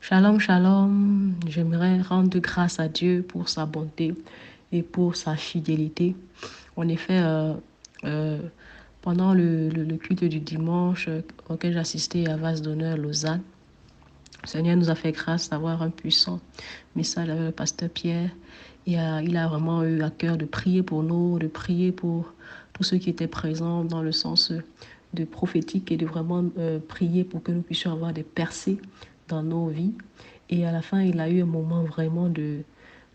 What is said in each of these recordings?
Shalom, shalom. J'aimerais rendre grâce à Dieu pour sa bonté et pour sa fidélité. En effet, euh, pendant le culte du dimanche auquel j'assistais à Vase d'honneur Lausanne, le Seigneur nous a fait grâce d'avoir un puissant message avec le pasteur Pierre. Et il a vraiment eu à cœur de prier pour nous, de prier pour tous ceux qui étaient présents dans le sens de prophétique et de vraiment prier pour que nous puissions avoir des percées dans nos vies. Et à la fin, il a eu un moment vraiment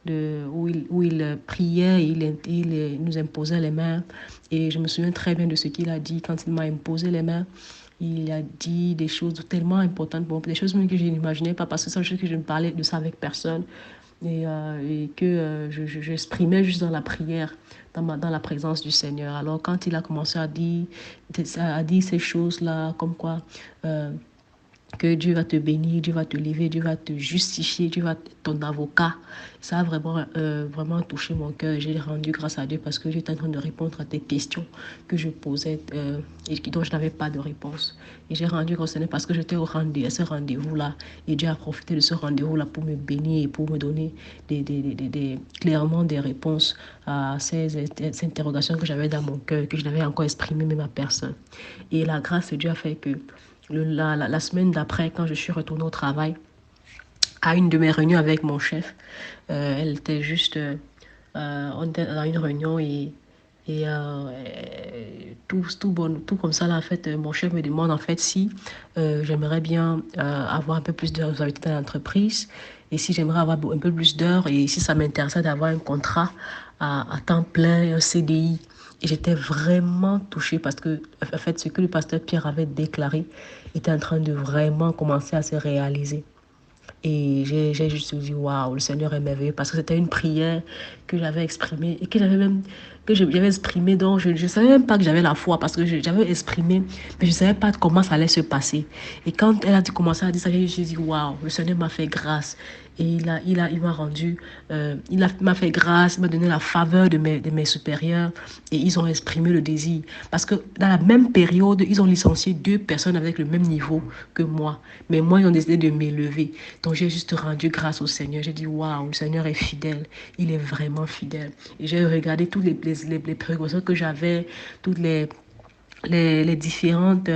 où il priait, il nous imposait les mains. Et je me souviens très bien de ce qu'il a dit quand il m'a imposé les mains. Il a dit des choses tellement importantes pour moi, des choses même que je n'imaginais pas, parce que c'est une chose que je ne parlais de ça avec personne. Et que j'exprimais juste dans la prière, dans la présence du Seigneur. Alors quand il a commencé à dire ces choses-là, comme quoi que Dieu va te bénir, Dieu va te lever, Dieu va te justifier, Dieu va être ton avocat. Ça a vraiment touché mon cœur. J'ai rendu grâce à Dieu parce que j'étais en train de répondre à tes questions que je posais et dont je n'avais pas de réponse. Et j'ai rendu grâce à Dieu parce que j'étais à ce rendez-vous-là. Et Dieu a profité de ce rendez-vous-là pour me bénir et pour me donner clairement des réponses à ces interrogations que j'avais dans mon cœur, que je n'avais encore exprimées même à personne. Et la grâce de Dieu a fait que la semaine d'après, quand je suis retournée au travail, à une de mes réunions avec mon chef, elle était juste, on était dans une réunion et tout comme ça, là, en fait, mon chef me demande, en fait, si j'aimerais bien avoir un peu plus de responsabilité dans l'entreprise et si j'aimerais avoir un peu plus d'heures et si ça m'intéressait d'avoir un contrat à temps plein, un CDI. Et j'étais vraiment touchée parce que, en fait, ce que le pasteur Pierre avait déclaré était en train de vraiment commencer à se réaliser. Et j'ai juste dit, waouh, le Seigneur est merveilleux parce que c'était une prière que j'avais exprimée et que j'avais exprimée. Donc, je ne savais même pas que j'avais la foi parce que j'avais exprimé, mais je ne savais pas comment ça allait se passer. Et quand elle a commencé à dire ça, j'ai dit, waouh, le Seigneur m'a fait grâce. Et il m'a rendu, m'a fait grâce, il m'a donné la faveur de mes supérieurs et ils ont exprimé le désir. Parce que dans la même période, ils ont licencié 2 personnes avec le même niveau que moi. Mais moi, ils ont décidé de m'élever. Donc, j'ai juste rendu grâce au Seigneur. J'ai dit, waouh, le Seigneur est fidèle. Il est vraiment fidèle. Et j'ai regardé toutes les précautions que j'avais, toutes les différentes,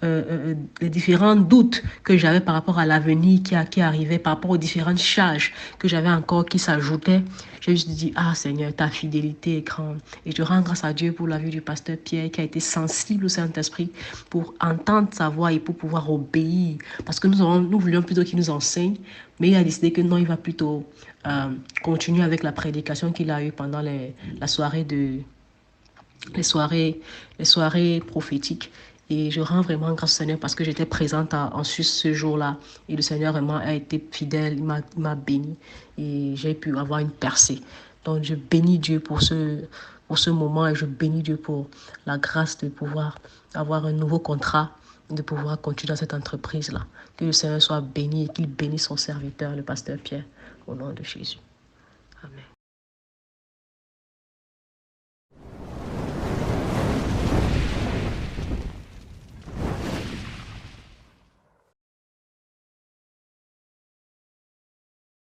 les différents doutes que j'avais par rapport à l'avenir qui arrivait, par rapport aux différentes charges que j'avais encore qui s'ajoutaient. J'ai juste dit, ah Seigneur, ta fidélité est grande. Et je rends grâce à Dieu pour la vie du pasteur Pierre qui a été sensible au Saint-Esprit pour entendre sa voix et pour pouvoir obéir. Parce que nous voulions plutôt qu'il nous enseigne, mais il a décidé que non, il va plutôt continuer avec la prédication qu'il a eue pendant la soirée les soirées, les soirées prophétiques. Et je rends vraiment grâce au Seigneur parce que j'étais présente en Suisse ce jour-là. Et le Seigneur vraiment a été fidèle, il m'a béni. Et j'ai pu avoir une percée. Donc je bénis Dieu pour ce moment et je bénis Dieu pour la grâce de pouvoir avoir un nouveau contrat, de pouvoir continuer dans cette entreprise-là. Que le Seigneur soit béni et qu'il bénisse son serviteur, le pasteur Pierre, au nom de Jésus. Amen.